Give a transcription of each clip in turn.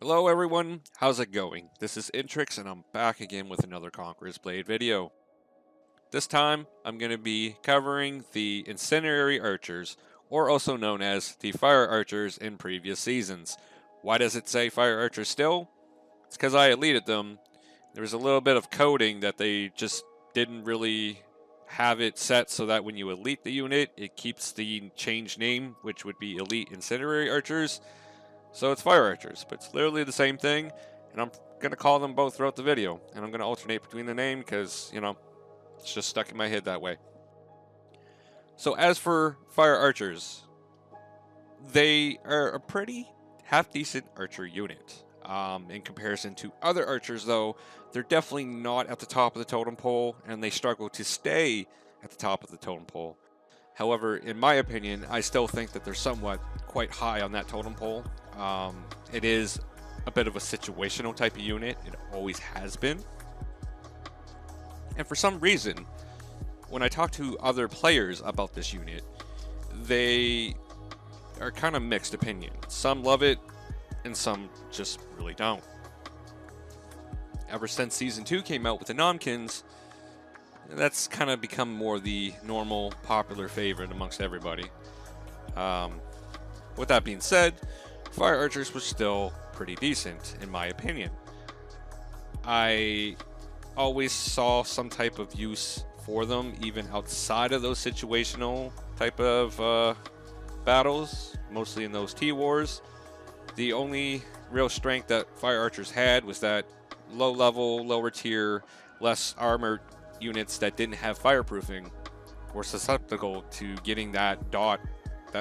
Hello everyone, how's it going? This is Intrix and I'm back again with another Conqueror's Blade video. This time, I'm going to be covering the Incendiary Archers, or also known as the Fire Archers in previous seasons. Why does it say Fire Archers still? It's because I deleted them. There was a little bit of coding that they just didn't really have it set so that when you elite the unit, it keeps the changed name, which would be Elite Incendiary Archers. So it's Fire Archers, but it's literally the same thing, and I'm going to call them both throughout the video, and I'm going to alternate between the name because, it's just stuck in my head that way. So as for Fire Archers, they are a pretty half-decent archer unit. In comparison to other archers, though, they're definitely not at the top of the totem pole, and they struggle to stay at the top of the totem pole. However, in my opinion, I still think that they're somewhat quite high on that totem pole. It is a bit of a situational type of unit. It always has been. And for some reason, when I talk to other players about this unit, they are kind of mixed opinion. Some love it, and some just really don't. Ever since Season 2 came out with the Nomkins, that's kind of become more the normal, popular favorite amongst everybody. With that being said, Fire Archers were still pretty decent, in my opinion. I always saw some type of use for them, even outside of those situational type of battles, mostly in those T-Wars. The only real strength that Fire Archers had was that low level, lower tier, less armored units that didn't have fireproofing were susceptible to getting that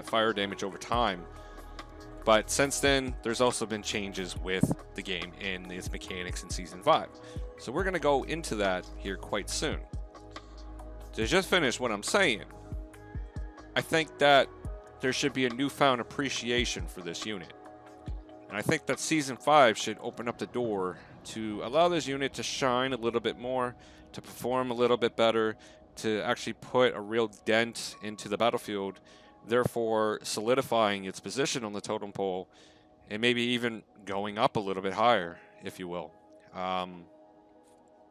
fire damage over time. But since then, there's also been changes with the game and its mechanics in Season 5. So we're going to go into that here quite soon. To just finish what I'm saying, I think that there should be a newfound appreciation for this unit. And I think that Season 5 should open up the door to allow this unit to shine a little bit more, to perform a little bit better, to actually put a real dent into the battlefield, therefore solidifying its position on the totem pole, and maybe even going up a little bit higher, if you will.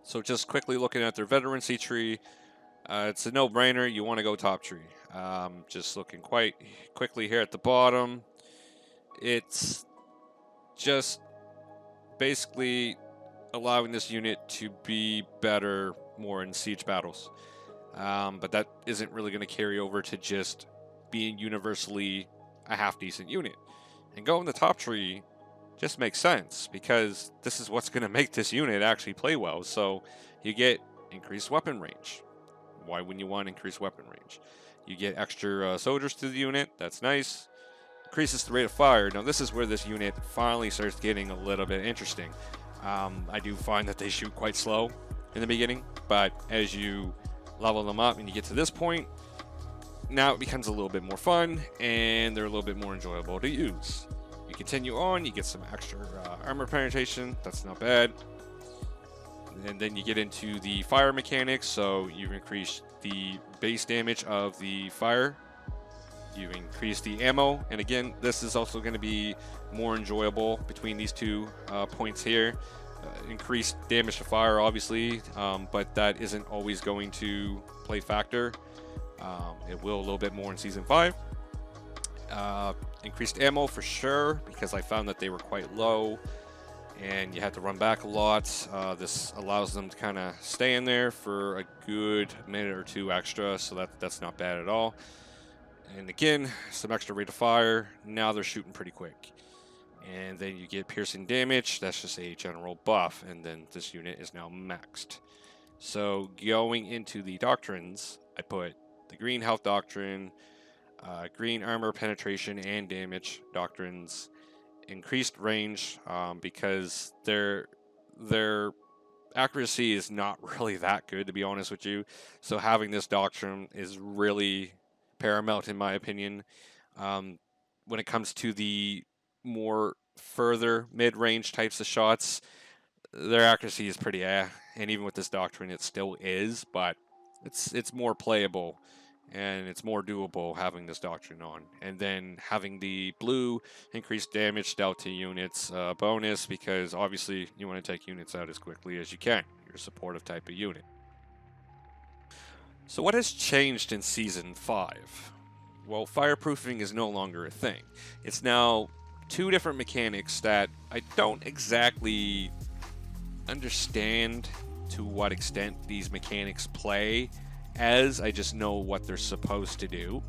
So just quickly looking at their veterancy tree, it's a no-brainer. You want to go top tree. Just looking quite quickly here at the bottom, it's just basically allowing this unit to be better more in siege battles. But that isn't really going to carry over to just being universally a half-decent unit. And going the top tree just makes sense, because this is what's going to make this unit actually play well. So you get increased weapon range. Why wouldn't you want increased weapon range? You get extra soldiers to the unit. That's nice. Increases the rate of fire. Now this is where this unit finally starts getting a little bit interesting. I do find that they shoot quite slow in the beginning, but as you level them up and you get to this point, now it becomes a little bit more fun and they're a little bit more enjoyable to use. You continue on, you get some extra armor penetration. That's not bad. And then you get into the fire mechanics, so you increase the base damage of the fire. You increase the ammo, and again, this is also going to be more enjoyable between these two points here. Increased damage to fire, obviously, but that isn't always going to play factor. It will a little bit more in Season 5. Increased ammo for sure, because I found that they were quite low, and you had to run back a lot. This allows them to kind of stay in there for a good minute or two extra, so that's not bad at all. And again, some extra rate of fire. Now they're shooting pretty quick. And then you get piercing damage. That's just a general buff. And then this unit is now maxed. So going into the doctrines, I put the green health doctrine, green armor penetration and damage doctrines, increased range, because their accuracy is not really that good, to be honest with you. So having this doctrine is really paramount in my opinion. When it comes to the more further mid-range types of shots, their accuracy is pretty and even with this doctrine it still is, but it's more playable and it's more doable having this doctrine on. And then having the blue increased damage dealt to units bonus, because obviously you want to take units out as quickly as you can. You're a supportive type of unit. So what has changed in Season 5? Well, fireproofing is no longer a thing. It's now two different mechanics that I don't exactly understand to what extent these mechanics play, as I just know what they're supposed to do,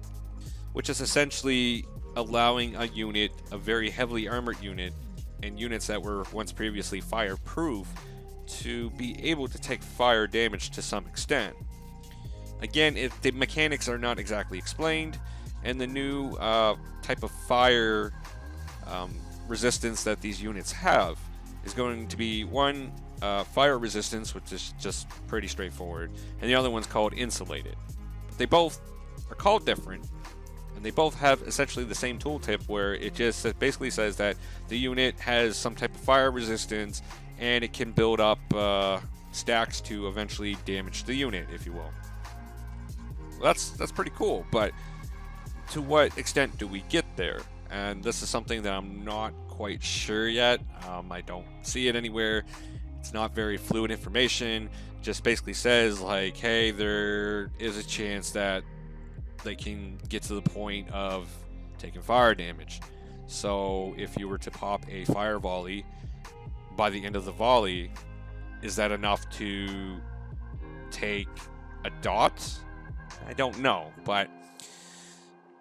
which is essentially allowing a unit, a very heavily armored unit, and units that were once previously fireproof to be able to take fire damage to some extent. Again, the mechanics are not exactly explained, and the new type of fire resistance that these units have is going to be one, fire resistance, which is just pretty straightforward, and the other one's called insulated. They both are called different, and they both have essentially the same tooltip, where it just basically says that the unit has some type of fire resistance, and it can build up stacks to eventually damage the unit, if you will. Well, that's pretty cool, but to what extent do we get there? And this is something that I'm not quite sure yet. I don't see it anywhere. It's not very fluid information. It just basically says like, hey, there is a chance that they can get to the point of taking fire damage. So if you were to pop a fire volley, by the end of the volley, is that enough to take a dot? I don't know, but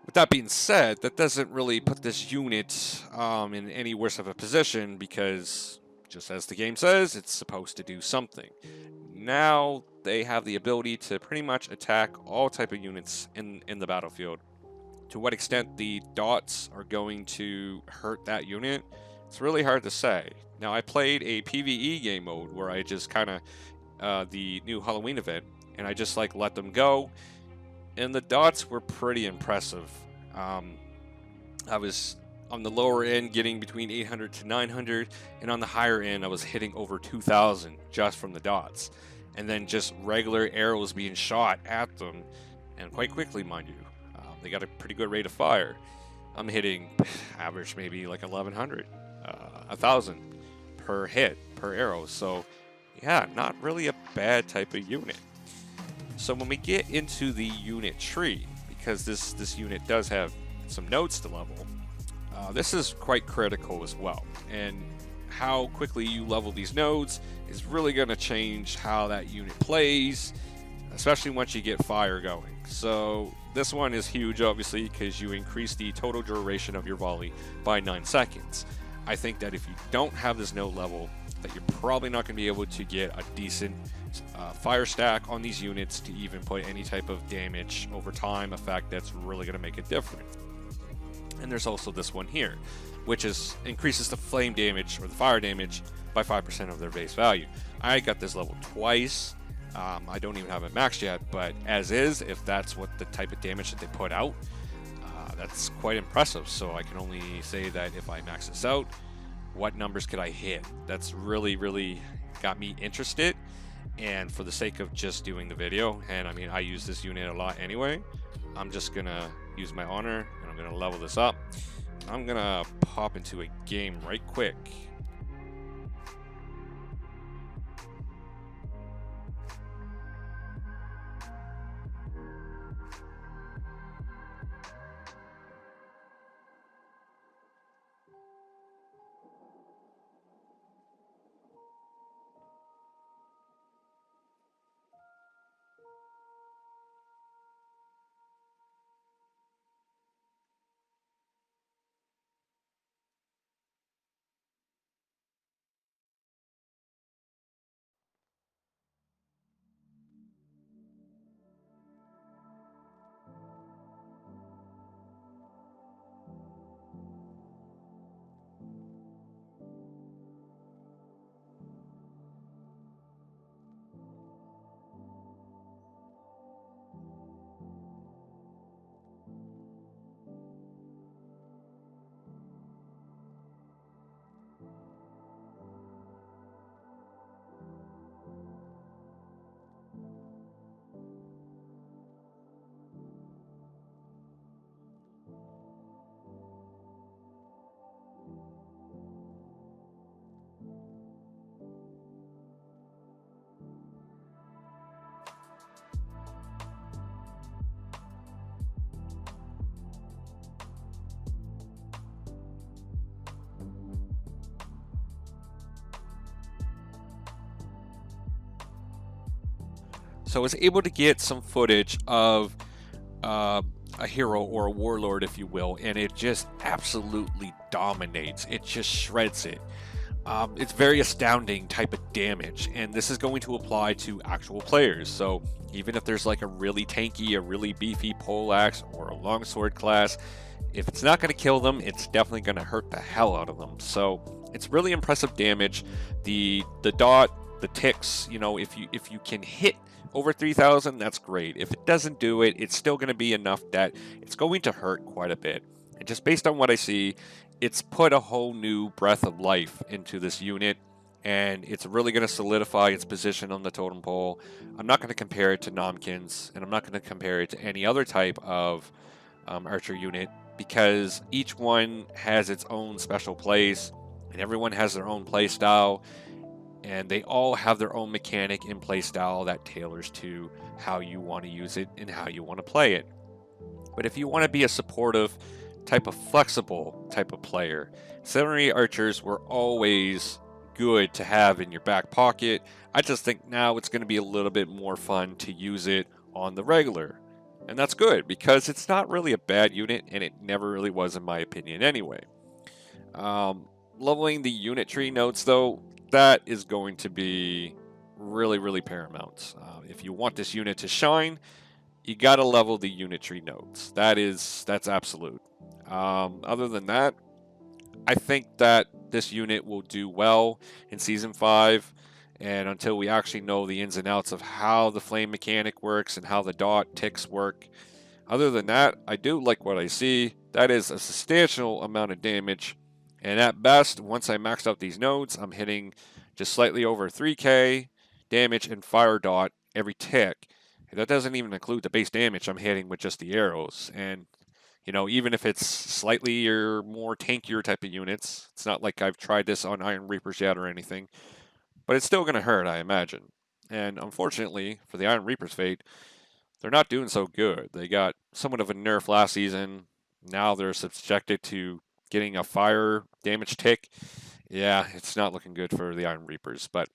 with that being said, that doesn't really put this unit in any worse of a position, because, just as the game says, it's supposed to do something. Now they have the ability to pretty much attack all type of units in the battlefield. To what extent the dots are going to hurt that unit, it's really hard to say. Now, I played a PvE game mode where I just kind of, the new Halloween event, and I just like let them go, and the dots were pretty impressive. I was on the lower end getting between 800 to 900, and on the higher end I was hitting over 2,000 just from the dots, and then just regular arrows being shot at them, and quite quickly, mind you. They got a pretty good rate of fire. I'm hitting average maybe like 1,100, 1,000 per hit, per arrow. So yeah, not really a bad type of unit. So when we get into the unit tree, because this unit does have some nodes to level, this is quite critical as well. And how quickly you level these nodes is really going to change how that unit plays, especially once you get fire going. So this one is huge, obviously, because you increase the total duration of your volley by 9 seconds. I think that if you don't have this node level, that you're probably not going to be able to get a decent fire stack on these units to even put any type of damage over time effect that's really going to make a difference. And there's also this one here, which increases the flame damage or the fire damage by 5% of their base value. I got this level twice. I don't even have it maxed yet, but as is, if that's what the type of damage that they put out, that's quite impressive. So I can only say that if I max this out, what numbers could I hit? That's really got me interested. And for the sake of just doing the video, and I mean, I use this unit a lot anyway, I'm just gonna use my honor, and I'm gonna level this up. I'm gonna pop into a game right quick. So I was able to get some footage of uh, a hero or a warlord, if you will, and it just absolutely dominates. It just shreds it. It's very astounding type of damage, and this is going to apply to actual players. So even if there's like a really tanky, a really beefy poleaxe or a longsword class, if it's not going to kill them, it's definitely going to hurt the hell out of them. So it's really impressive damage. The dot, the ticks, you know, if you can hit over 3,000, that's great. If it doesn't do it, it's still going to be enough that it's going to hurt quite a bit. And just based on what I see, it's put a whole new breath of life into this unit, and it's really going to solidify its position on the totem pole. I'm not going to compare it to Nomkins, and I'm not going to compare it to any other type of archer unit, because each one has its own special place, and everyone has their own play style, and they all have their own mechanic and play style that tailors to how you want to use it and how you want to play it. But if you want to be a supportive type of flexible type of player, Incendiary Archers were always good to have in your back pocket. I just think now it's going to be a little bit more fun to use it on the regular. And that's good, because it's not really a bad unit, and it never really was in my opinion anyway. Leveling the unit tree notes, though, that is going to be really paramount. If you want this unit to shine, you got to level the unit tree nodes. That's absolute. Other than that, I think that this unit will do well in Season 5, and until we actually know the ins and outs of how the flame mechanic works and how the dot ticks work. Other than that, I do like what I see. That is a substantial amount of damage, and at best, once I maxed out these nodes, I'm hitting just slightly over 3k damage and fire dot every tick. And that doesn't even include the base damage I'm hitting with just the arrows. And you know, even if it's slightly or more tankier type of units, it's not like I've tried this on Iron Reapers yet or anything, but it's still going to hurt, I imagine. And unfortunately, for the Iron Reaper's fate, they're not doing so good. They got somewhat of a nerf last season. Now they're subjected to getting a fire damage tick. Yeah, it's not looking good for the Iron Reapers. But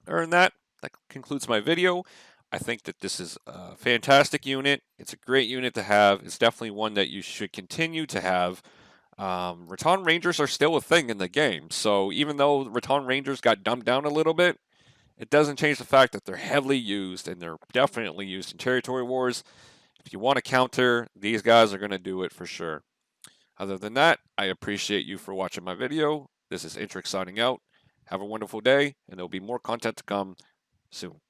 other than that, that concludes my video. I think that this is a fantastic unit. It's a great unit to have. It's definitely one that you should continue to have. Raton Rangers are still a thing in the game. So even though Raton Rangers got dumbed down a little bit, it doesn't change the fact that they're heavily used, and they're definitely used in territory wars. If you want to counter, these guys are going to do it for sure. Other than that, I appreciate you for watching my video. This is Intrix signing out. Have a wonderful day, and there'll be more content to come soon.